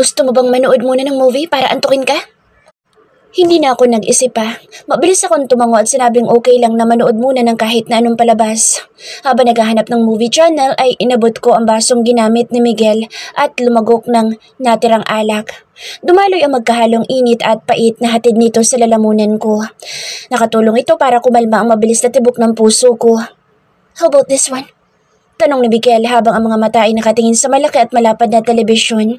Gusto mo bang manood muna ng movie para antukin ka? Hindi na ako nag-isip pa. Mabilis akong tumango at sinabing okay lang na manood muna ng kahit na anong palabas. Habang naghahanap ng movie channel ay inabot ko ang basong ginamit ni Miguel at lumagok ng natirang alak. Dumaloy ang magkahalong init at pait na hatid nito sa lalamunan ko. Nakatulong ito para kumalma ang mabilis na tibok ng puso ko. How about this one? Tanong ni Miguel habang ang mga mata ay nakatingin sa malaki at malapad na telebisyon.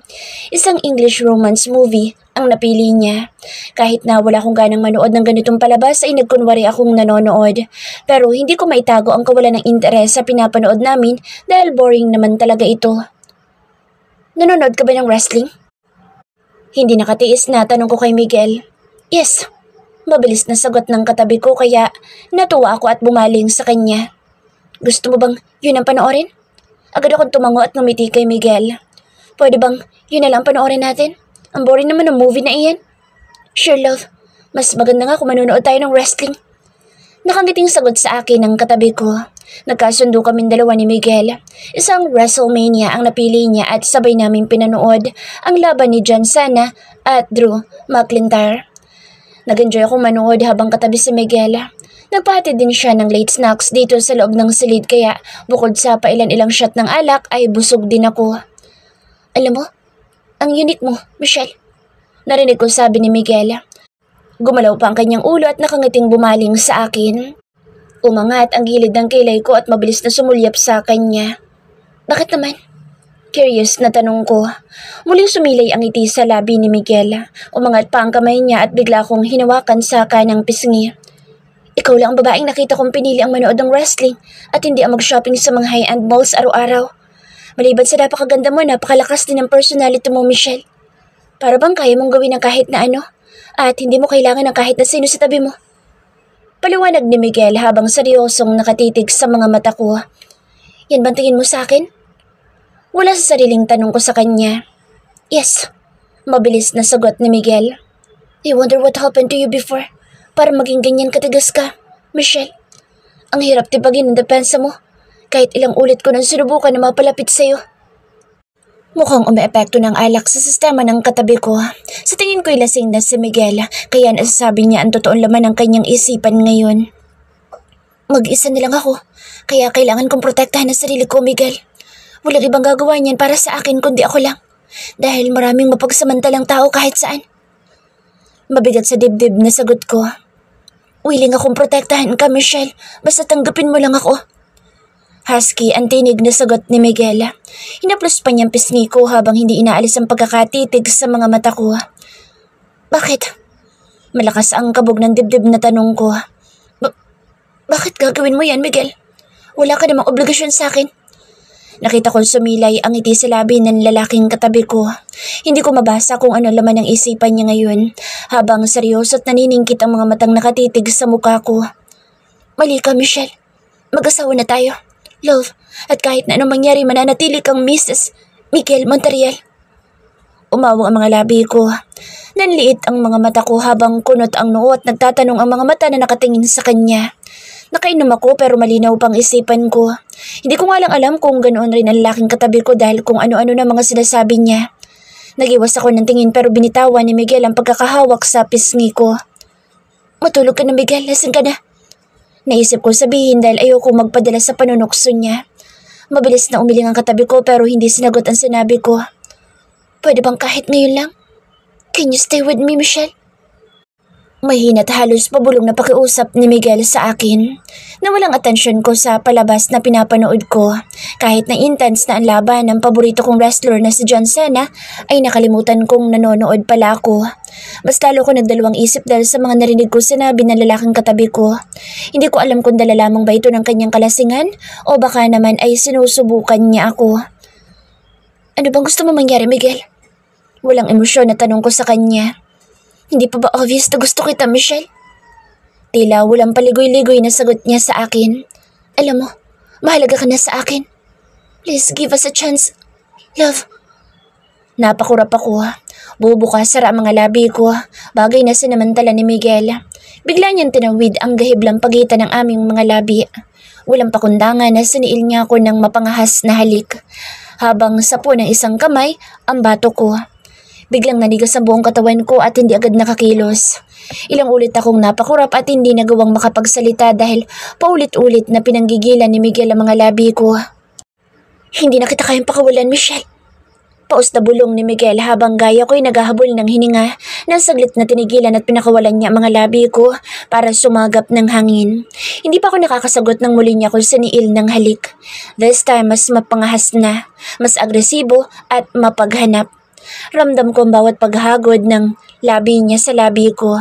Isang English romance movie ang napili niya. Kahit na wala akong ganang manood ng ganitong palabas ay nagkunwari akong nanonood. Pero hindi ko maitago ang kawalan ng interes sa pinapanood namin dahil boring naman talaga ito. Nanonood ka ba ng wrestling? Hindi nakatiis na tanong ko kay Miguel. Yes. Mabilis na sagot ng katabi ko kaya natuwa ako at bumaling sa kanya. Gusto mo bang yun ang panoorin? Agad akong tumango at ngumiti kay Miguel. Pwede bang yun na lang panoorin natin? Ang boring naman ng movie na iyan. Sure love, mas maganda nga kung manonood tayo ng wrestling. Nakangiting sagot sa akin ng katabi ko. Nagkasundo kaming dalawa ni Miguel. Isang WrestleMania ang napili niya at sabay namin pinanood ang laban ni John Cena at Drew McIntyre. Nag-enjoy akong manood habang katabi si Miguel. Nagpahatid din siya ng late snacks dito sa loob ng silid kaya bukod sa pailan-ilang shot ng alak ay busog din ako. Alam mo, ang unique mo, Michelle. Narinig ko sabi ni Miguel. Gumalaw pa ang kanyang ulo at nakangiting bumaling sa akin. Umangat ang gilid ng kilay ko at mabilis na sumulyap sa kanya. Bakit naman? Curious na tanong ko. Muling sumilay ang ngiti sa labi ni Miguel. Umangat pa ang kamay niya at bigla akong hinawakan sa kanang pisngi. Ikaw lang ang babaeng nakita kong pinili ang manood ng wrestling at hindi ang mag-shopping sa mga high-end malls araw-araw. Maliban sa napakaganda mo, napakalakas din ang personality mo, Michelle. Para bang kaya mong gawin ang kahit na ano at hindi mo kailangan ng kahit na sino sa tabi mo. Paliwanag ni Miguel habang seryosong nakatitig sa mga mata ko. Yan bang tingin mo sa akin? Wala sa sariling tanong ko sa kanya. Yes, mabilis na sagot ni Miguel. I wonder what happened to you before. Para maging ganyan katigas ka, Michelle. Ang hirap tibagin ang depensa mo. Kahit ilang ulit ko nang sinubukan na mapalapit sa'yo. Mukhang umeepekto ng alak sa sistema ng katabi ko. Sa tingin ko'y lasing na si Miguel, kaya nasasabi niya ang totoong laman ng kanyang isipan ngayon. Mag-isa na lang ako, kaya kailangan kong protektahan ang sarili ko, Miguel. Walang ibang gagawa niyan para sa akin kundi ako lang. Dahil maraming mapagsamantalang tao kahit saan. Mabigat sa dibdib na sagot ko. Willing akong protektahan ka, Michelle. Basta tanggapin mo lang ako. Husky ang tinig na sagot ni Miguel. Hinaplos pa niyang pisngi ko habang hindi inaalis ang pagkakatitig sa mga mata ko. Bakit? Malakas ang kabog ng dibdib na tanong ko. Bakit gagawin mo yan, Miguel? Wala ka namang obligasyon sa akin. Nakita kong sumilay ang ngiti sa labi ng lalaking katabi ko. Hindi ko mabasa kung ano laman ang isipan niya ngayon, habang seryoso at naniningkit ang mga matang nakatitig sa mukha ko. Mali ka, Michelle. Mag-asawa na tayo. Love, at kahit na anong mangyari mananatili kang Mrs. Miguel Monterreal. Umawang ang mga labi ko. Nanliit ang mga mata ko habang kunot ang noo at nagtatanong ang mga mata na nakatingin sa kanya. Nakainom ako pero malinaw pang isipan ko. Hindi ko nga lang alam kung ganoon rin ang laking katabi ko dahil kung ano-ano na mga sinasabi niya. Nagiwas ako ng tingin pero binitawan ni Miguel ang pagkakahawak sa pisngi ko. Matulog ka na, Miguel, lasing ka na. Naisip ko sabihin dahil ayoko magpadala sa panunukso niya. Mabilis na umiling ang katabi ko pero hindi sinagot ang sinabi ko. Pwede bang kahit ngayon lang? Can you stay with me, Michelle? Mahina at halos pabulong na pakiusap ni Miguel sa akin. Nawalang atensyon ko sa palabas na pinapanood ko. Kahit na intense na ang laban ng paborito kong wrestler na si John Cena, ay nakalimutan kong nanonood pala ako. Mas lalo ko nagdalawang isip dahil sa mga narinig ko sinabi ng lalaking katabi ko. Hindi ko alam kung dala lamang ba ito ng kanyang kalasingan o baka naman ay sinusubukan niya ako. Ano bang gusto mo mangyari, Miguel? Walang emosyon na tanong ko sa kanya. Hindi pa ba obvious na gusto kita, Michelle? Tila walang paligoy-ligoy na sagot niya sa akin. Alam mo, mahalaga ka na sa akin. Please give us a chance. Love. Napakurap ako. Bubukas sara ang mga labi ko. Bagay na sinamantala ni Miguel. Bigla niyang tinawid ang gahiblang pagitan ng aming mga labi. Walang pakundangan na siniil niya ako ng mapangahas na halik. Habang sapo ng isang kamay ang bato ko. Biglang nanigas ang buong katawan ko at hindi agad nakakilos. Ilang ulit akong napakurap at hindi nagawang makapagsalita dahil paulit-ulit na pinanggigilan ni Miguel ang mga labi ko. Hindi na kita kayang pakawalan, Michelle. Paus na bulong ni Miguel habang gaya ko'y naghahabol ng hininga. Nang saglit na tinigilan at pinakawalan niya ang mga labi ko para sumagap ng hangin. Hindi pa ako nakakasagot ng muli niya kung saniil ng halik. This time mas mapangahas na, mas agresibo at mapaghanap. Ramdam ko ang bawat paghagod ng labi niya sa labi ko.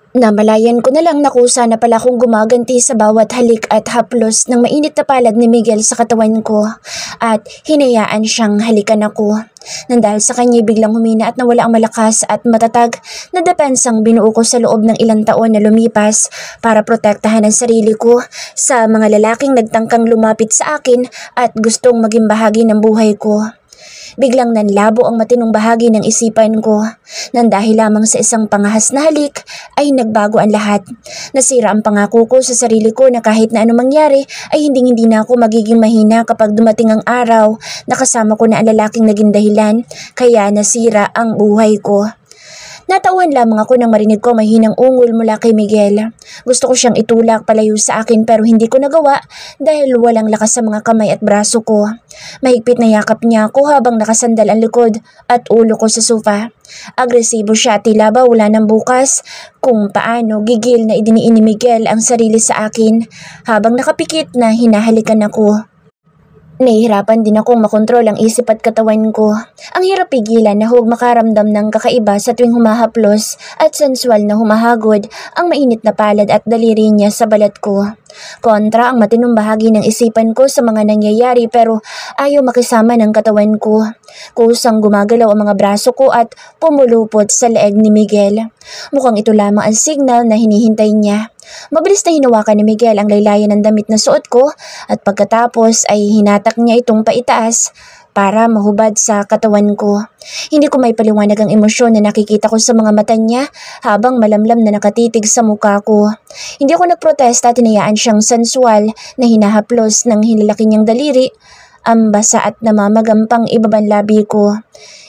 Namalayan ko na lang na kusa na pala akong gumaganti sa bawat halik at haplos ng mainit na palad ni Miguel sa katawan ko at hinayaan siyang halikan ako. Nang dahil sa kanya biglang humina at nawala ang malakas at matatag na depensang binuo ko sa loob ng ilang taon na lumipas para protektahan ang sarili ko sa mga lalaking nagtangkang lumapit sa akin at gustong maging bahagi ng buhay ko. Biglang nanlabo ang matinong bahagi ng isipan ko. Nang dahil lamang sa isang pangahas na halik ay nagbago ang lahat. Nasira ang pangako ko sa sarili ko na kahit na anong mangyari ay hindi na ako magiging mahina kapag dumating ang araw na kasama ko na ang lalaking naging dahilan kaya nasira ang buhay ko. Natauhan lamang ako nang marinig ko mahinang ungol mula kay Miguel. Gusto ko siyang itulak palayo sa akin pero hindi ko nagawa dahil walang lakas sa mga kamay at braso ko. Mahigpit na yakap niya ako habang nakasandal ang likod at ulo ko sa sofa. Agresibo siya at tila ba wala nang bukas kung paano gigil na idiniin ni Miguel ang sarili sa akin habang nakapikit na hinahalikan ako. Nahihirapan din akong makontrol ang isip at katawan ko. Ang hirap pigilan na huwag makaramdam ng kakaiba sa tuwing humahaplos at sensual na humahagod ang mainit na palad at daliri niya sa balat ko. Kontra ang matinong bahagi ng isipan ko sa mga nangyayari pero ayaw makisama ng katawan ko. Kusang gumagalaw ang mga braso ko at pumulupot sa leeg ni Miguel. Mukhang ito lamang ang signal na hinihintay niya. Mabilis na hinawakan ni Miguel ang laylayan ng damit na suot ko at pagkatapos ay hinatak niya itong paitaas para mahubad sa katawan ko. Hindi ko may paliwanag ang emosyon na nakikita ko sa mga mata niya habang malamlam na nakatitig sa mukha ko. Hindi ako nagprotesta at hinayaan siyang sensual na hinahaplos ng hinlalaki niyang daliri, ang basa at namamagampang ibabang labi ko.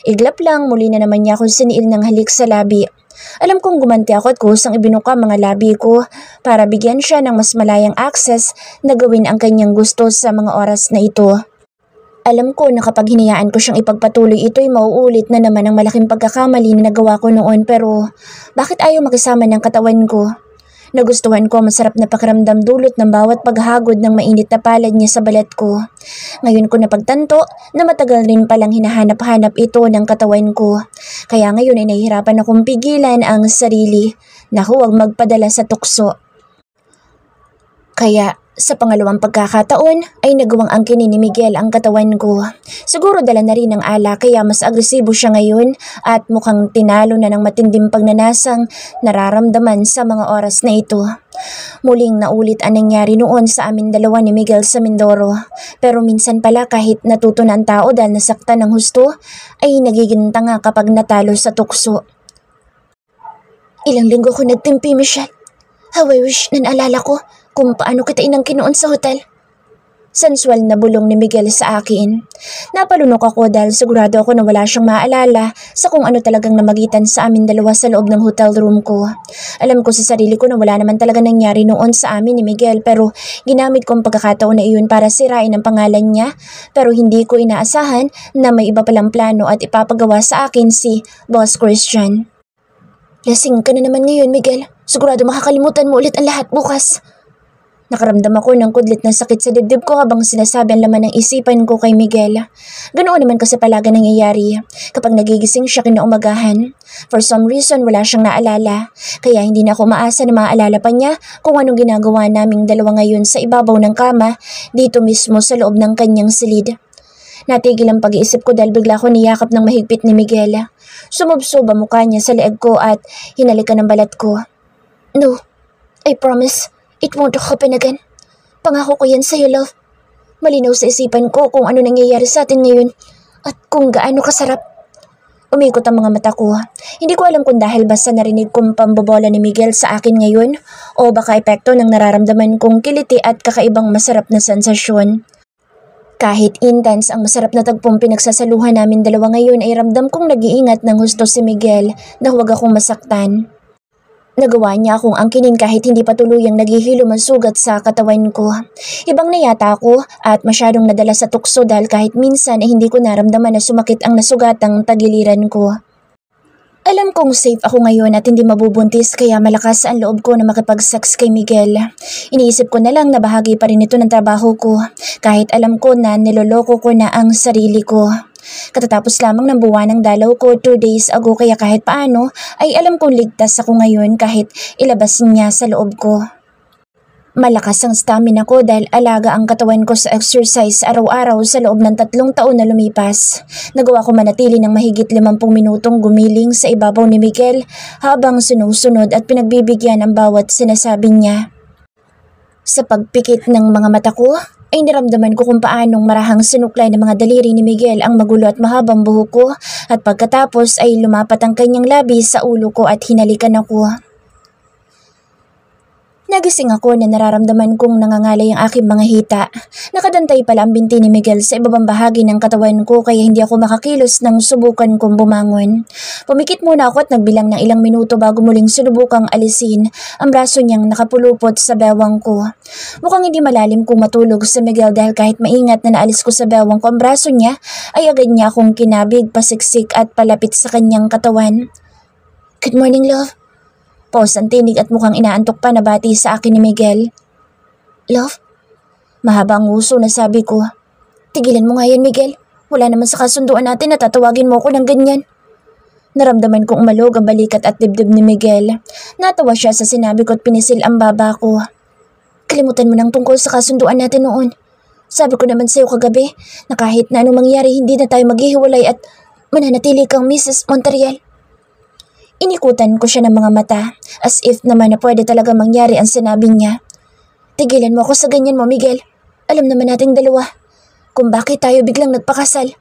Iglap lang muli na naman niya ako siniil ng halik sa labi. Alam kong gumanti ako at kusang ibinuka mga labi ko para bigyan siya ng mas malayang access na gawin ang kanyang gusto sa mga oras na ito. Alam ko na kapag hinayaan ko siyang ipagpatuloy ito ay mauulit na naman ang malaking pagkakamali na nagawa ko noon pero bakit ayaw makisama ng katawan ko? Nagustuhan ko ang masarap na pakiramdam dulot ng bawat paghagod ng mainit na palad niya sa balat ko. Ngayon ko napagtanto na matagal rin palang hinahanap-hanap ito ng katawan ko. Kaya ngayon ay nahihirapan akong pigilan ang sarili na huwag magpadala sa tukso. Kaya sa pangalawang pagkakataon ay nagawang angkinin ni Miguel ang katawan ko. Siguro dala na rin ng ala kaya mas agresibo siya ngayon at mukhang tinalo na ng matinding pagnanasang nararamdaman sa mga oras na ito. Muling naulit ang nangyari noon sa amin dalawa ni Miguel sa Mindoro. Pero minsan pala kahit natuto na ang tao dahil nasaktan ng husto ay nagiging tanga kapag natalo sa tukso. Ilang linggo ko nagtimpi, Michelle. How I wish na naalala ko kung paano kita inangkin noon sa hotel. Sensual na bulong ni Miguel sa akin. Napalunok ako dahil sigurado ako na wala siyang maaalala sa kung ano talagang namagitan sa amin dalawa sa loob ng hotel room ko. Alam ko sa sarili ko na wala naman talaga nangyari noon sa amin ni Miguel pero ginamit ko ang pagkakataon na iyon para sirain ang pangalan niya pero hindi ko inaasahan na may iba palang plano at ipapagawa sa akin si Boss Christian. Lasing ka na naman ngayon, Miguel. Sigurado makakalimutan mo ulit ang lahat bukas. Nakaramdam ako ng kudlit na sakit sa dibdib ko habang sinasabi ang laman ng isipan ko kay Miguel. Ganoon naman kasi palaga nangyayari kapag nagigising siya kinaumagahan. For some reason wala siyang naalala, kaya hindi na ako maasa na maaalala pa niya kung anong ginagawa naming dalawa ngayon sa ibabaw ng kama dito mismo sa loob ng kanyang silid. Natigil ang pag-iisip ko dahil bigla ko niyakap ng mahigpit ni Miguel. Sumubsob ang mukha niya sa leeg ko at hinalikan ng balat ko. No, I promise. It won't happen again. Pangako ko yan sa'yo, love. Malinaw sa isipan ko kung ano nangyayari sa atin ngayon at kung gaano kasarap. Umikot ang mga mata ko. Hindi ko alam kung dahil ba sa narinig kong pambobola ni Miguel sa akin ngayon o baka epekto ng nararamdaman kong kiliti at kakaibang masarap na sensasyon. Kahit intense ang masarap na tagpong pinagsasaluhan namin dalawa ngayon ay ramdam kong nag-iingat ng husto si Miguel na huwag akong masaktan. Nagawa niya akong angkinin kahit hindi pa tuluyang naghihilom ang sugat sa katawan ko. Ibang na yata ako at masyadong nadala sa tukso dahil kahit minsan ay hindi ko naramdaman na sumakit ang nasugatang tagiliran ko. Alam kong safe ako ngayon at hindi mabubuntis kaya malakas ang loob ko na makipag-sex kay Miguel. Iniisip ko na lang na bahagi pa rin ito ng trabaho ko kahit alam ko na niloloko ko na ang sarili ko. Katatapos lamang ng buwan ng dalaw ko 2 days ago kaya kahit paano ay alam kong ligtas ako ngayon kahit ilabas niya sa loob ko. Malakas ang stamina ko dahil alaga ang katawan ko sa exercise araw-araw sa loob ng 3 taon na lumipas. Nagawa ko manatili ng mahigit 50 minutong gumiling sa ibabaw ni Miguel habang sinusunod at pinagbibigyan ang bawat sinasabi niya. Sa pagpikit ng mga mata ko, ay niramdaman ko kung paanong marahang sinuklay ng mga daliri ni Miguel ang magulo at mahabang buhok ko at pagkatapos ay lumapat ang kanyang labi sa ulo ko at hinalikan ako. Nagising ako na nararamdaman kong nangangalay ang aking mga hita. Nakadantay pala ang binti ni Miguel sa ibabang bahagi ng katawan ko kaya hindi ako makakilos nang subukan kong bumangon. Pumikit muna ako at nagbilang ng ilang minuto bago muling sinubukang alisin ang braso niyang nakapulupot sa bewang ko. Mukhang hindi malalim kung matulog sa Miguel dahil kahit maingat na naalis ko sa bewang ko ang braso niya ay agad niya akong kinabig, pasiksik at palapit sa kanyang katawan. "Good morning, love." Pause ang tinig at mukhang inaantok pa na bati sa akin ni Miguel. "Love?" Mahaba ang uso na sabi ko. "Tigilan mo nga yan, Miguel. Wala naman sa kasunduan natin na tatawagin mo ako ng ganyan." Naramdaman kong umalog ang balikat at dibdib ni Miguel. Natawa siya sa sinabi ko at pinisil ang baba ko. "Kalimutan mo nang tungkol sa kasunduan natin noon. Sabi ko naman sa'yo kagabi na kahit na anong mangyari hindi na tayo maghihiwalay at mananatili kang Mrs. Monterreal." Inikutan ko siya ng mga mata, as if naman na pwede talaga mangyari ang sinabi niya. "Tigilan mo ako sa ganyan mo, Miguel. Alam naman nating dalawa kung bakit tayo biglang nagpakasal."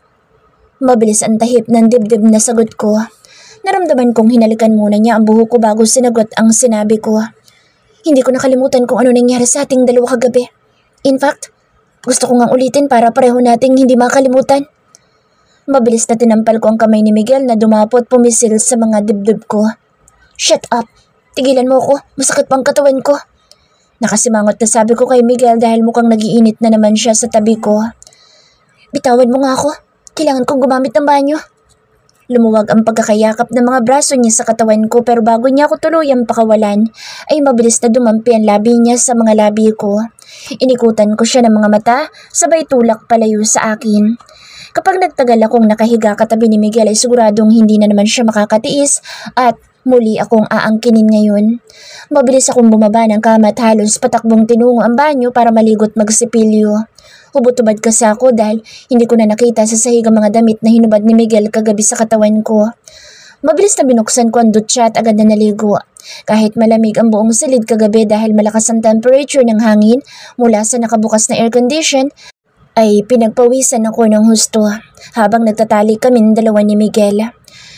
Mabilis ang tahip ng dibdib na sagot ko. Naramdaman kong hinalikan muna niya ang buhok ko bago sinagot ang sinabi ko. "Hindi ko nakalimutan kung ano nangyari sa ating dalawa kagabi. In fact, gusto ko ngang ulitin para pareho nating hindi makalimutan." Mabilis na tinampal ko ang kamay ni Miguel na dumapot pumisil sa mga dibdib ko. "Shut up! Tigilan mo ako, masakit pang katawan ko." Nakasimangot na sabi ko kay Miguel dahil mukhang nagiinit na naman siya sa tabi ko. "Bitawan mo nga ako, kailangan kong gumamit ng banyo." Lumuwag ang pagkakayakap ng mga braso niya sa katawan ko pero bago niya ako tuluyang pakawalan ay mabilis na dumampi ang labi niya sa mga labi ko. Inikutan ko siya ng mga mata sabay tulak palayo sa akin. Kapag nagtagal akong nakahiga katabi ni Miguel ay siguradong hindi na naman siya makakatiis at muli akong aangkinin ngayon. Mabilis akong bumaba ng kama at halos patakbong tinungo ang banyo para maligot magsipilyo. Hubot-tubad kasi ako dahil hindi ko na nakita sa sahig ang mga damit na hinubad ni Miguel kagabi sa katawan ko. Mabilis na binuksan ko ang dutya at agad na naligo. Kahit malamig ang buong silid kagabi dahil malakas ang temperature ng hangin mula sa nakabukas na air condition, ay pinagpawisan ako ng husto habang nagtatali kaming dalawa ni Miguel.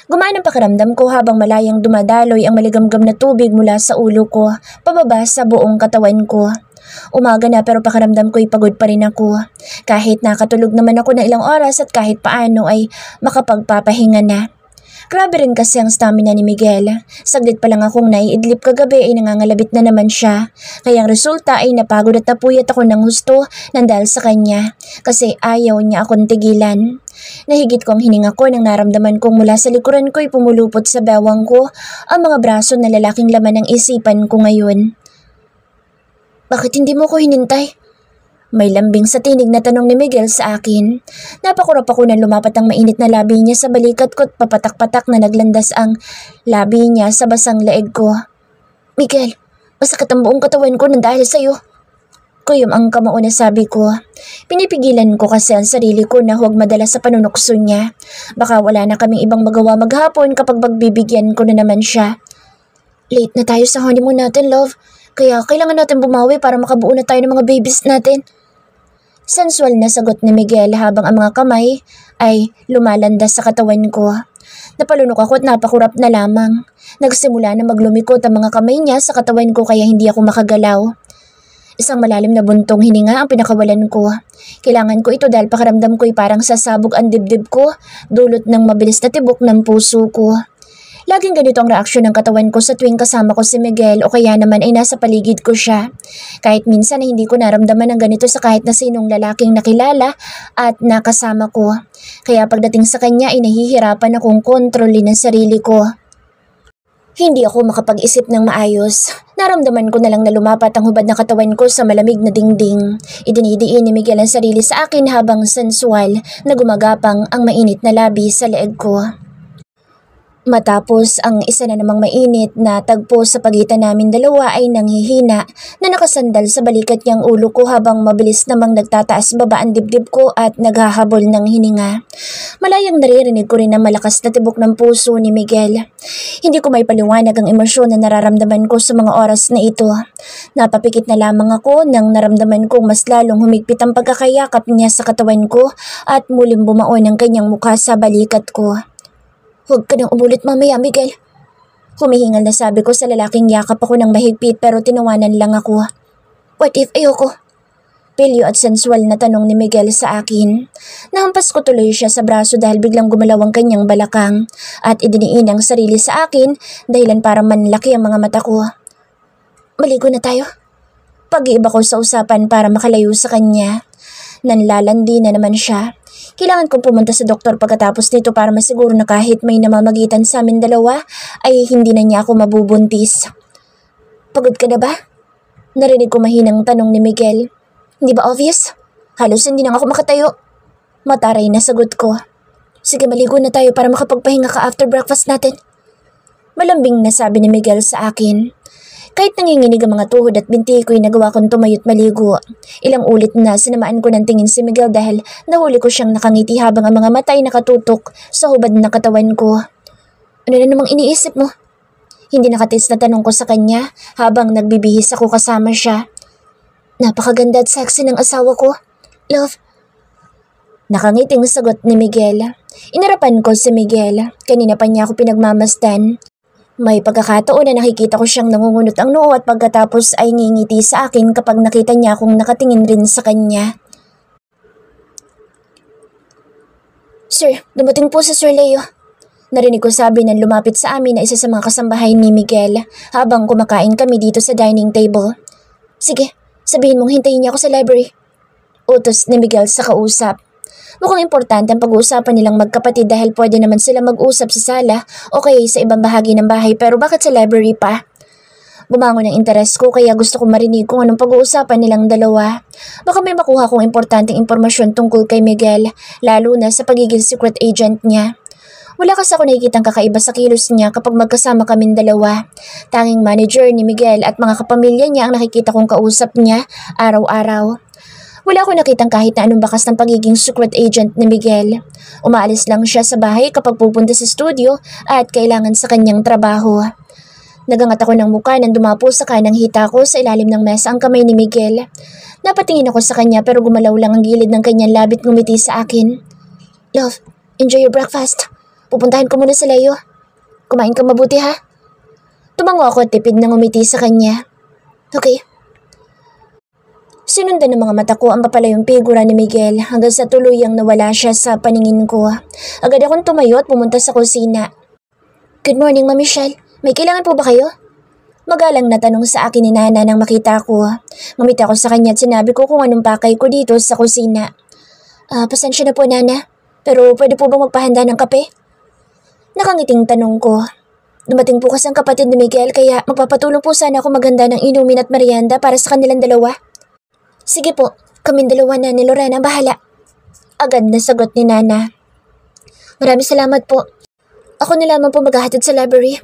Gumaan ang pakiramdam ko habang malayang dumadaloy ang maligamgam na tubig mula sa ulo ko, pababa sa buong katawan ko. Umaga na pero pakiramdam ko'y pagod pa rin ako. Kahit nakatulog naman ako ng ilang oras at kahit paano ay makapagpapahinga na. Grabe rin kasi ang stamina ni Miguel. Saglit pa lang akong naiidlip kagabi ay nangangalabit na naman siya. Kaya ang resulta ay napagod at napuyat ako ng husto nang dahil sa kanya kasi ayaw niya akong tigilan. Nahigit ko ang hininga ko nang naramdaman kong mula sa likuran ko'y pumulupot sa bewang ko ang mga braso na lalaking laman ng isipan ko ngayon. "Bakit hindi mo ko hinintay?" May lambing sa tinig na tanong ni Miguel sa akin. Napakurap ako nang lumapat ang mainit na labi niya sa balikat ko at papatak-patak na naglandas ang labi niya sa basang leeg ko. "Miguel, masakit ang buong katawan ko nang dahil sa'yo." Kuyom ang kamao na sabi ko. Pinipigilan ko kasi ang sarili ko na huwag madala sa panunukso niya. Baka wala na kaming ibang magawa maghapon kapag pagbibigyan ko na naman siya. "Late na tayo sa honeymoon natin, love. Kaya kailangan natin bumawi para makabuo na tayo ng mga babies natin." Sensual na sagot ni Miguel habang ang mga kamay ay lumalandas sa katawan ko. Napalunok ako at napakurap na lamang. Nagsimula na maglumikot ang mga kamay niya sa katawan ko kaya hindi ako makagalaw. Isang malalim na buntong hininga ang pinakawalan ko. Kailangan ko ito dahil pakiramdam ko'y parang sasabog ang dibdib ko, dulot ng mabilis na tibok ng puso ko. Laging ganito ang reaksyon ng katawan ko sa tuwing kasama ko si Miguel o kaya naman ay nasa paligid ko siya. Kahit minsan ay hindi ko naramdaman ng ganito sa kahit na sinong lalaking nakilala at nakasama ko. Kaya pagdating sa kanya ay nahihirapan akong kontrolin ang sarili ko. Hindi ako makapag-isip ng maayos. Naramdaman ko na lang na lumapat ang hubad na katawan ko sa malamig na dingding. Idinidiin ni Miguel ang sarili sa akin habang sensual na gumagapang ang mainit na labi sa leeg ko. Matapos ang isa na namang mainit na tagpo sa pagitan namin dalawa ay nanghihina na nakasandal sa balikat niyang ulo ko habang mabilis namang nagtataas baba ang dibdib ko at naghahabol ng hininga. Malayang naririnig ko rin ang malakas na tibok ng puso ni Miguel. Hindi ko may paliwanag ang emosyon na nararamdaman ko sa mga oras na ito. Napapikit na lamang ako nang naramdaman kong mas lalong humigpit ang pagkakayakap niya sa katawan ko at muling bumaon ang kanyang mukha sa balikat ko. Huwag ka nang umulit mamaya, Miguel. Humihingal na sabi ko sa lalaking yakap ako ng mahigpit pero tinawanan lang ako. What if ayoko? Pilyo at sensual na tanong ni Miguel sa akin. Nahampas ko tuloy siya sa braso dahil biglang gumalaw ang kanyang balakang at idiniin ang sarili sa akin dahilan para manlaki ang mga mata ko. Maligo na tayo. Pag-iiba ko sa usapan para makalayo sa kanya. Nanlalandi na naman siya. Kailangan kong pumunta sa doktor pagkatapos nito para masiguro na kahit may namamagitan sa amin dalawa ay hindi na niya ako mabubuntis. Pagod ka na ba? Narinig ko mahinang tanong ni Miguel. Hindi ba obvious? Halos hindi na ako makatayo. Mataray na sagot ko. Sige, maligo na tayo para makapagpahinga ka after breakfast natin. Malambing na sabi ni Miguel sa akin. Kahit nanginginig ang mga tuhod at binti ko'y nagawa kong tumayo't maligo. Ilang ulit na sinamaan ko ng tingin si Miguel dahil nahuli ko siyang nakangiti habang ang mga mata ay nakatutok sa hubad na katawan ko. Ano na namang iniisip mo? Hindi nakatis na tanong ko sa kanya habang nagbibihis ako kasama siya. Napakaganda at sexy ng asawa ko. Love. Nakangiting sagot ni Miguel. Inarapan ko si Miguel. Kanina pa niya ako pinagmamasdan. May pagkakataon na nakikita ko siyang nangungunot ang noo at pagkatapos ay ngingiti sa akin kapag nakita niya akong nakatingin rin sa kanya. Sir, dumating po si Sir Leo. Narinig ko sabi ng lumapit sa amin na isa sa mga kasambahay ni Miguel habang kumakain kami dito sa dining table. Sige, sabihin mong hintayin niya ako sa library. Utos ni Miguel sa kausap. Mukhang importante ang pag-uusapan nilang magkapatid dahil pwede naman sila mag-usap sa sala o kaya sa ibang bahagi ng bahay pero bakit sa library pa? Bumangon ang interes ko kaya gusto kong marinig kung anong pag-uusapan nilang dalawa. Baka may makuha kong importanteng impormasyon tungkol kay Miguel, lalo na sa pagiging secret agent niya. Wala kasi ako nakikitang kakaiba sa kilos niya kapag magkasama kaming dalawa. Tanging manager ni Miguel at mga kapamilya niya ang nakikita kong kausap niya araw-araw. Wala ko nakitang kahit na anong bakas ng pagiging secret agent ni Miguel. Umaalis lang siya sa bahay kapag pupunta sa studio at kailangan sa kanyang trabaho. Nagangat ako ng mukha nang dumapo sa kanang hita ko sa ilalim ng mesa ang kamay ni Miguel. Napatingin ako sa kanya pero gumalaw lang ang gilid ng kanyang labit ngumiti sa akin. Love, enjoy your breakfast. Pupuntahan ko muna sa Leo. Kumain ka mabuti ha? Tumango ako at tipid na ngumiti sa kanya. Okay. Sinundan ng mga mata ko ang papalayong figura ni Miguel hanggang sa tuluyang nawala siya sa paningin ko. Agad akong tumayo at pumunta sa kusina. Good morning, Ma'am Michelle. May kailangan po ba kayo? Magalang na tanong sa akin ni Nana nang makita ko. Ngumiti ako sa kanya at sinabi ko kung anong pakay ko dito sa kusina. Pasensya na po, Nana. Pero pwede po bang magpahanda ng kape? Nakangiting tanong ko. Dumating po kasi ang kapatid ni Miguel kaya magpapatulong po sana ako maghanda ng inumin at merienda para sa kanilang dalawa. Sige po, kaming dalawa na ni Lorena bahala. Agad na sagot ni Nana. Maraming salamat po. Ako na lamang po maghahatid sa library.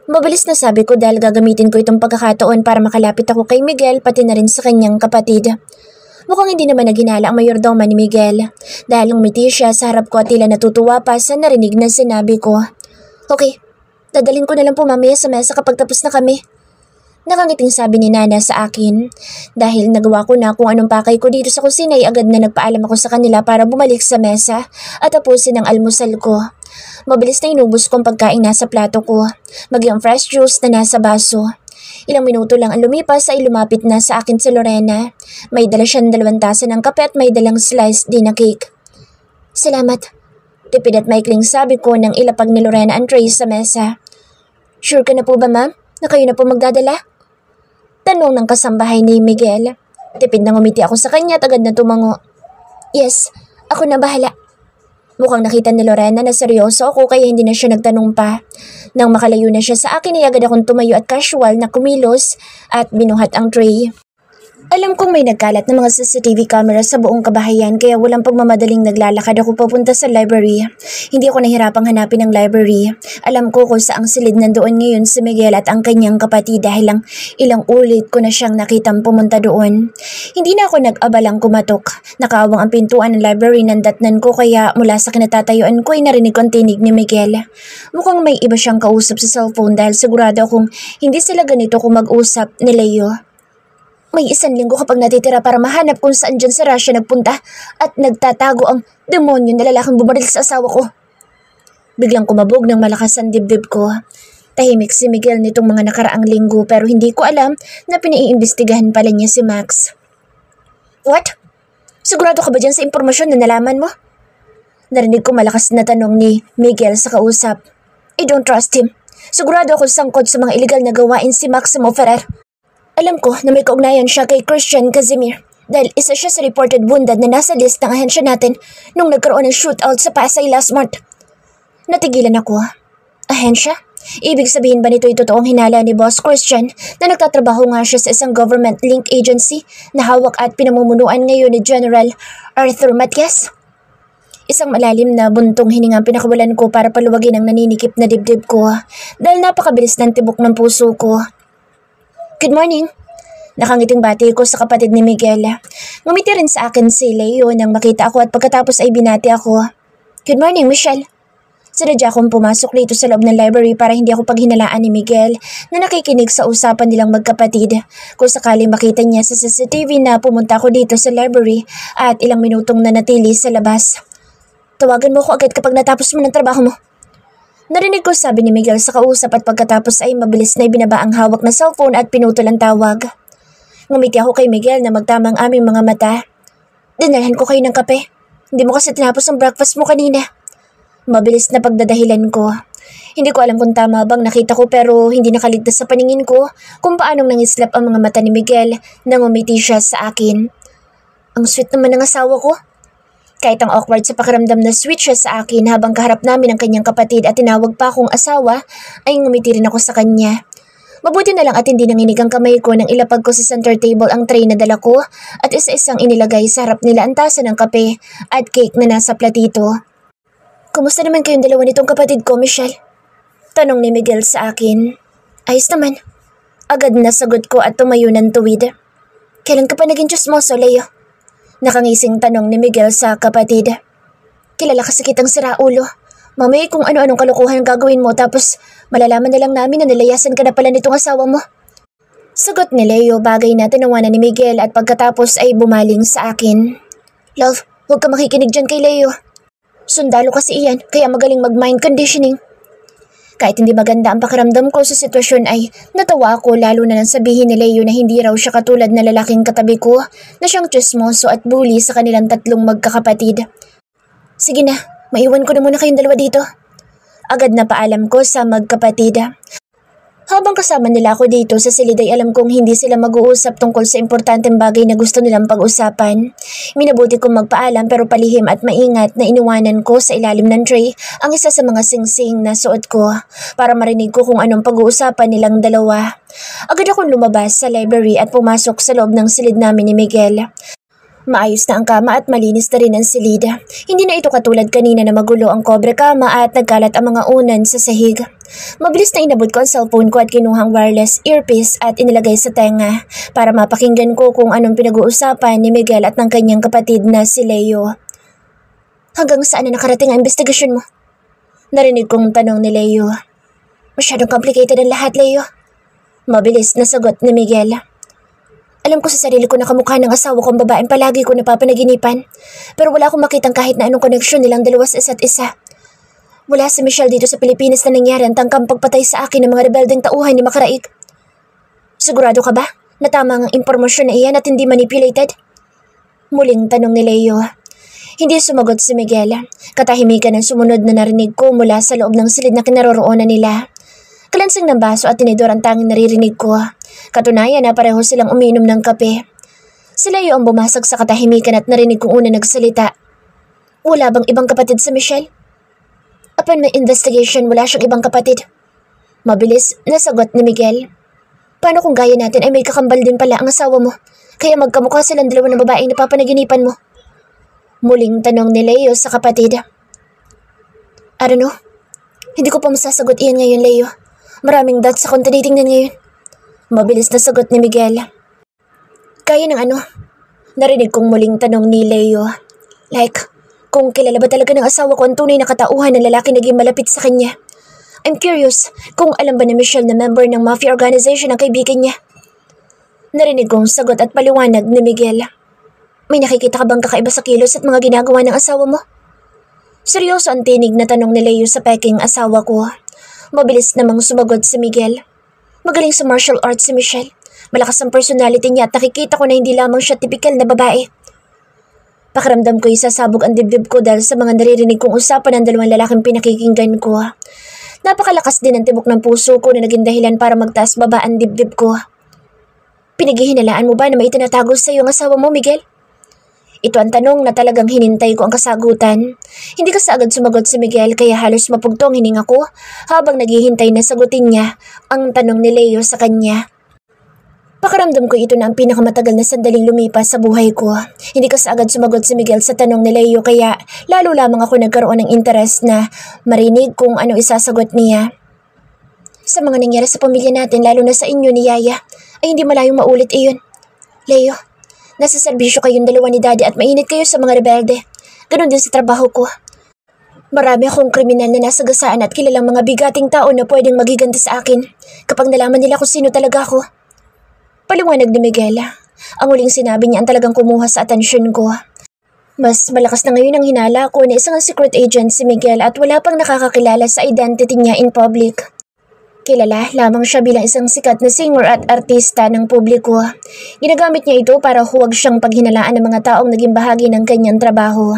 Mabilis na sabi ko dahil gagamitin ko itong pagkakataon para makalapit ako kay Miguel pati na rin sa kanyang kapatid. Mukhang hindi naman naginala ang mayordoma ni Miguel dahil umiti siya sa harap ko at tila natutuwa pa sa narinig na sinabi ko. Okay, dadalhin ko na lang po mamaya sa mesa kapag tapos na kami. Nakangiting sabi ni Nana sa akin. Dahil nagawa ko na kung anong pakay ko dito sa kusina ay agad na nagpaalam ako sa kanila para bumalik sa mesa at tapusin ang almusal ko. Mabilis na inubos kong pagkain nasa plato ko, maging fresh juice na nasa baso. Ilang minuto lang ang lumipas ay lumapit na sa akin si Lorena. May dala siyang 2 tasa ng kape at may dalang slice din na cake. Salamat. Tipid at maikling sabi ko nang ilapag ni Lorena ang tray sa mesa. Sure ka na po ba, ma'am? Na kayo na po magdadala? Tanong ng kasambahay ni Miguel. Tipid na ngumiti ako sa kanya at agad na tumango. Yes, ako na bahala. Mukhang nakita ni Lorena na seryoso ako kaya hindi na siya nagtanong pa. Nang makalayo na siya sa akin ay agad akong tumayo at casual na kumilos at binuhat ang tray. Alam kong may nagkalat ng mga CCTV camera sa buong kabahayan kaya walang pagmamadaling naglalakad ako papunta sa library. Hindi ako nahirapang hanapin ang library. Alam ko kung saang silid nandoon ngayon si Miguel at ang kanyang kapatid dahil lang ilang ulit ko na siyang nakitang pumunta doon. Hindi na ako nag-abalang kumatok. Nakawang ang pintuan ng library ng datnan ko kaya mula sa kinatatayuan ko ay narinig ko ang tinig ni Miguel. Mukhang may iba siyang kausap sa cellphone dahil sigurado akong hindi sila ganito kung mag-usap ni Leo. May 1 linggo kapag natitira para mahanap kung saan dyan sa Russia nagpunta at nagtatago ang demonyo na lalaking bumaril sa asawa ko. Biglang kumabog ng malakas ang dibdib ko. Tahimik si Miguel nitong mga nakaraang linggo pero hindi ko alam na pinaiimbestigahan pala niya si Max. What? Sigurado ka ba dyan sa impormasyon na nalaman mo? Narinig ko malakas na tanong ni Miguel sa kausap. I don't trust him. Sigurado ako sangkot sa mga illegal na gawain si Maximo Ferrer. Alam ko na may kaugnayan siya kay Christian Casimir dahil isa siya sa reported wounded na nasa list ng ahensya natin nung nagkaroon ng shootout sa Pasay last month. Natigilan ako. Ahensya? Ibig sabihin ba nito totoong hinala ni Boss Christian na nagtatrabaho nga siya sa isang government link agency na hawak at pinamumunuan ngayon ni General Arthur Matias? Isang malalim na buntong hiningang pinakawalan ko para paluwagin ang naninikip na dibdib ko dahil napakabilis ng tibok ng puso ko. Good morning. Nakangiting bati ko sa kapatid ni Miguel. Ngumiti rin sa akin si Leo nang makita ako at pagkatapos ay binati ako. Good morning, Michelle. Sinadya akong pumasok dito sa loob ng library para hindi ako paghinalaan ni Miguel na nakikinig sa usapan nilang magkapatid. Kung sakaling makita niya sa CCTV na pumunta ako dito sa library at ilang minutong nanatili sa labas. Tawagan mo ako agad kapag natapos mo ng trabaho mo. Narinig ko sabi ni Miguel sa kausap at pagkatapos ay mabilis na ibinaba ang hawak na cellphone at pinutol ang tawag. Ngumiti ako kay Miguel na magtama ang aming mga mata. Dinalhan ko kayo ng kape. Hindi mo kasi tinapos ang breakfast mo kanina. Mabilis na pagdadahilan ko. Hindi ko alam kung tama bang nakita ko pero hindi nakaligtas sa paningin ko kung paanong nangislap ang mga mata ni Miguel nang ngumiti siya sa akin. Ang sweet naman ng asawa ko. Kahit ang awkward sa pakiramdam na sweet siya sa akin habang kaharap namin ang kanyang kapatid at tinawag pa akong asawa, ay ngumiti rin ako sa kanya. Mabuti na lang at hindi nanginig ang kamay ko nang ilapag ko sa center table ang tray na dala ko at isa-isang inilagay sa harap nila ang tasa ng kape at cake na nasa platito. Kumusta naman kayong dalawa nitong kapatid ko, Michelle? Tanong ni Miguel sa akin. Ayos naman. Agad na sagot ko at tumayo ng tuwid. Kailan ka pa naging chismoso, Leo? Nakangising tanong ni Miguel sa kapatid. Kilala kasi kitang siraulo. Mamaya kung ano-anong kalokohan gagawin mo tapos malalaman na lang namin na nilayasan ka na pala nitong asawa mo. Sagot ni Leo bagay na tinawanan ni Miguel at pagkatapos ay bumaling sa akin. Love, huwag ka makikinig dyan kay Leo. Sundalo kasi iyan kaya magaling mag-mind conditioning. Kahit hindi maganda ang pakiramdam ko sa sitwasyon ay natawa ako lalo na nang sabihin ni Leo na hindi raw siya katulad na lalaking katabi ko na siyang chismoso at bully sa kanilang 3 magkakapatid. Sige na, maiwan ko na muna kayong dalawa dito. Agad na paalam ko sa magkapatid. Habang kasama nila ako dito sa silid ay alam kong hindi sila mag-uusap tungkol sa importanteng bagay na gusto nilang pag-usapan. Minabuti kong magpaalam pero palihim at maingat na iniwanan ko sa ilalim ng tray ang isa sa mga singsing na suot ko para marinig ko kung anong pag-uusapan nilang dalawa. Agad akong lumabas sa library at pumasok sa loob ng silid namin ni Miguel. Maayos na ang kama at malinis na rin ang silid. Hindi na ito katulad kanina na magulo ang kobre kama at nagkalat ang mga unan sa sahig. Mabilis na inabot ko ang cellphone ko at kinuhang wireless earpiece at inilagay sa tenga para mapakinggan ko kung anong pinag-uusapan ni Miguel at ng kanyang kapatid na si Leo. Hanggang saan na nakarating ang investigasyon mo? Narinig kong tanong ni Leo. Masyadong complicated ang lahat, Leo. Mabilis na sagot ni Miguel. Alam ko sa sarili ko na kamukha ng asawa kong babaeng palagi ko napapanaginipan. Pero wala akong makitang kahit na anong koneksyon nilang dalawa sa isa't isa. Wala si Michelle dito sa Pilipinas na nangyari ang tangkang pagpatay sa akin ng mga rebeldeng tauhan ni Makaraig. Sigurado ka ba na tama ang impormasyon na iyan at hindi manipulated? Muling tanong ni Leo. Hindi sumagot si Miguel. Katahimikan ang sumunod na narinig ko mula sa loob ng silid na kinaroroonan nila. Kalansing ng baso at tinidor ang tanging naririnig ko. Katunayan na pareho silang uminom ng kape. Si Leo ang bumasag sa katahimikan at narinig kong una nagsalita. Wala bang ibang kapatid sa Michelle? Upon my investigation, wala siyang ibang kapatid. Mabilis na sagot ni Miguel. Paano kung gaya natin ay may kakambal din pala ang asawa mo? Kaya magkamukha silang dalawa ng babaeng napapanaginipan mo? Muling tanong ni Leo sa kapatid. I don't know. Hindi ko pa masasagot iyan ngayon, Leo. Maraming doubts akong tinitingnan ngayon. Mabilis na sagot ni Miguel. Kaya ng ano? Narinig kong muling tanong ni Leo. Like, kung kilala ba talaga ng asawa ko ang tunay na katauhan ng lalaki naging malapit sa kanya? I'm curious kung alam ba ni Michelle na member ng mafia organization ang kaibigan niya. Narinig kong sagot at paliwanag ni Miguel. May nakikita ka bang kakaiba sa kilos at mga ginagawa ng asawa mo? Seryoso ang tinig na tanong ni Leo sa peking asawa ko. Mabilis namang sumagot si Miguel. Magaling sa martial arts si Michelle. Malakas ang personality niya at nakikita ko na hindi lamang siya tipikal na babae. Pakiramdam ko isasabog ang dibdib ko dahil sa mga naririnig kong usapan ng dalawang lalaking pinakikinggan ko. Napakalakas din ang tibok ng puso ko na naging dahilan para magtaas baba ang dibdib ko. Pinaghihinalaan mo ba na may itinatago sa iyo ang asawa mo, Miguel? Ito ang tanong na talagang hinintay ko ang kasagutan. Hindi kasi agad sumagot si Miguel kaya halos mapugtong hininga ko habang naghihintay na sagutin niya ang tanong ni Leo sa kanya. Pakiramdam ko ito na ang pinakamatagal na sandaling lumipas sa buhay ko. Hindi kasi agad sumagot si Miguel sa tanong ni Leo kaya lalo lamang ako nagkaroon ng interes na marinig kung ano isasagot niya. Sa mga nangyari sa pamilya natin lalo na sa inyo ni Yaya ay hindi malayong maulit iyon. Leo, nasa serbisyo kayong dalawa ni Daddy at mainit kayo sa mga rebelde. Ganon din sa trabaho ko. Marami akong kriminal na nasagasaan at kilalang mga bigating tao na pwedeng magiganti sa akin kapag nalaman nila kung sino talaga ako. Paliwanag ni Miguel. Ang huling sinabi niya ang talagang kumuha sa atensyon ko. Mas malakas na ngayon ang hinala ko na isang secret agent si Miguel at wala pang nakakakilala sa identity niya in public. Kilala lamang siya bilang isang sikat na singer at artista ng publiko. Ginagamit niya ito para huwag siyang paghinalaan ng mga taong naging bahagi ng kanyang trabaho.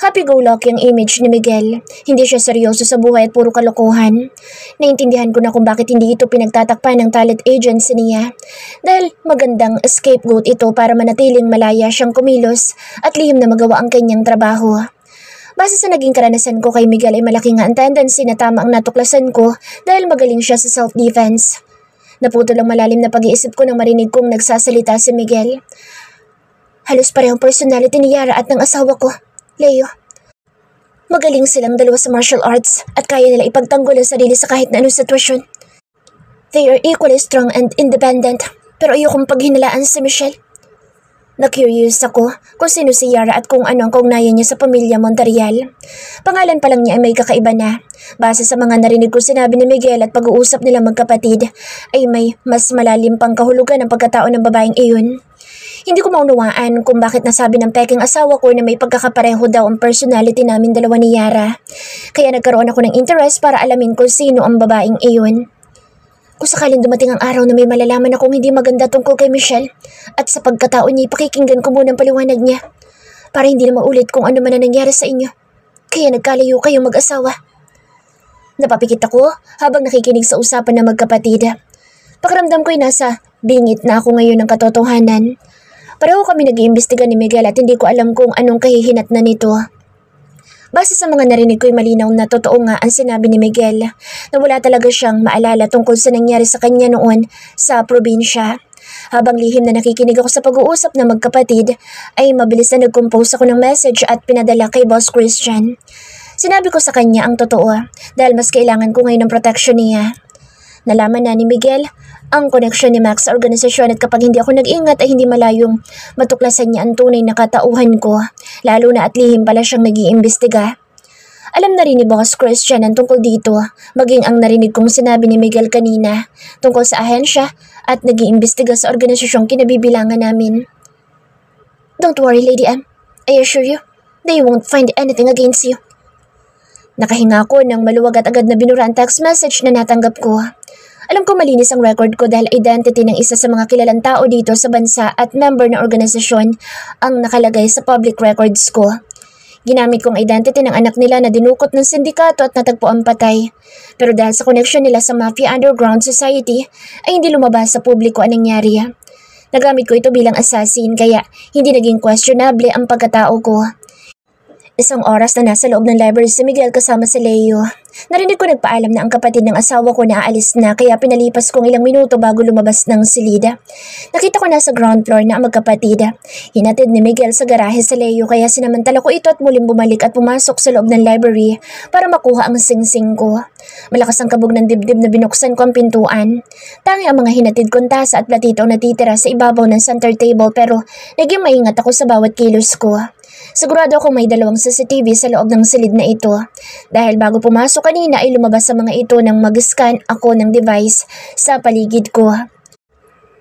Happy-go-lucky ang image ni Miguel. Hindi siya seryoso sa buhay at puro kalokohan. Naintindihan ko na kung bakit hindi ito pinagtatakpan ng talent agency niya. Dahil magandang scapegoat ito para manatiling malaya siyang kumilos at lihim na magawa ang kanyang trabaho. Base sa naging karanasan ko kay Miguel ay malaki nga ang tendency na tama ang natuklasan ko dahil magaling siya sa self-defense. Naputol ang malalim na pag-iisip ko nang marinig kong nagsasalita si Miguel. Halos parehong personality ni Yara at ng asawa ko, Leo. Magaling silang dalawa sa martial arts at kaya nila ipagtanggol ang sarili sa kahit na anong sitwasyon. They are equally strong and independent pero ayokong paghinalaan si Michelle. Na-curious ako kung sino si Yara at kung ano ang kaugnayan niya sa pamilya Monterreal. Pangalan pa lang niya ay may kakaiba na. Base sa mga narinig ko sinabi ni Miguel at pag-uusap nila magkapatid, ay may mas malalim pang kahulugan ang pagkatao ng babaeng iyon. Hindi ko maunawaan kung bakit nasabi ng peking asawa ko na may pagkakapareho daw ang personality namin dalawa ni Yara. Kaya nagkaroon ako ng interest para alamin kung sino ang babaeng iyon. Kung sakaling dumating ang araw na may malalaman akong hindi maganda tungkol kay Michelle at sa pagkatao niya ipakikinggan ko muna ang paliwanag niya para hindi na maulit kung ano man ang nangyari sa inyo. Kaya nagkalayo kayong mag-asawa. Napapikit ako habang nakikinig sa usapan ng magkapatid. Pakiramdam ko'y nasa bingit na ako ngayon ng katotohanan. Pareho kami nag-iimbestiga ni Miguel at hindi ko alam kung anong kahihinatnan nito. Base sa mga narinig ko'y malinaw na totoo nga ang sinabi ni Miguel na wala talaga siyang maalala tungkol sa nangyari sa kanya noon sa probinsya. Habang lihim na nakikinig ako sa pag-uusap ng magkapatid, ay mabilis na nag-compose ako ng message at pinadala kay Boss Christian. Sinabi ko sa kanya ang totoo dahil mas kailangan ko ngayon ng protection niya. Nalaman na ni Miguel ang koneksyon ni Max sa organisasyon at kapag hindi ako nag-ingat ay hindi malayong matuklasan niya ang tunay na katauhan ko, lalo na at lihim pala siyang nag-iimbestiga. Alam na rin ni Boss Christian ang tungkol dito, maging ang narinig kong sinabi ni Miguel kanina tungkol sa ahensya at nag-iimbestiga sa organisasyong kinabibilangan namin. Don't worry, Lady M. I assure you, they won't find anything against you. Nakahinga ko nang maluwag at agad na binura ang text message na natanggap ko. Alam ko malinis ang record ko dahil identity ng isa sa mga kilalang tao dito sa bansa at member ng organisasyon ang nakalagay sa public records ko. Ginamit kong identity ng anak nila na dinukot ng sindikato at natagpo ang patay. Pero dahil sa connection nila sa Mafia Underground Society, ay hindi lumabas sa publiko ang nangyari. Nagamit ko ito bilang assassin kaya hindi naging questionable ang pagkatao ko. Isang oras na nasa loob ng library si Miguel kasama si Leo. Narinig ko nagpaalam na ang kapatid ng asawa ko na aalis na kaya pinalipas kong ilang minuto bago lumabas ng silid. Nakita ko na sa ground floor na ang magkapatid. Hinatid ni Miguel sa garahe sa Leo kaya sinamantala ko ito at muling bumalik at pumasok sa loob ng library para makuha ang singsing ko. Malakas ang kabog ng dibdib na binuksan ko ang pintuan. Tangi ang mga hinatid kong tasa at platito ang natitira sa ibabaw ng center table pero naging maingat ako sa bawat kilos ko. Sigurado akong may 2 CCTV sa loob ng silid na ito. Dahil bago pumasok kanina ay lumabas sa mga ito nang mag-scan ako ng device sa paligid ko.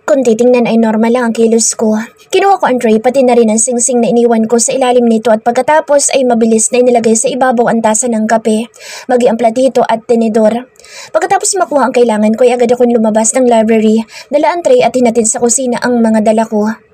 Kung titingnan ay normal lang ang kilos ko. Kinuha ko ang tray pati na rin ang singsing na iniwan ko sa ilalim nito at pagkatapos ay mabilis na inilagay sa ibabaw ang tasa ng kape, magi ang platito at tenedor. Pagkatapos makuha ang kailangan ko ay agad akong lumabas ng library, dala ang tray at hinatid sa kusina ang mga dala ko.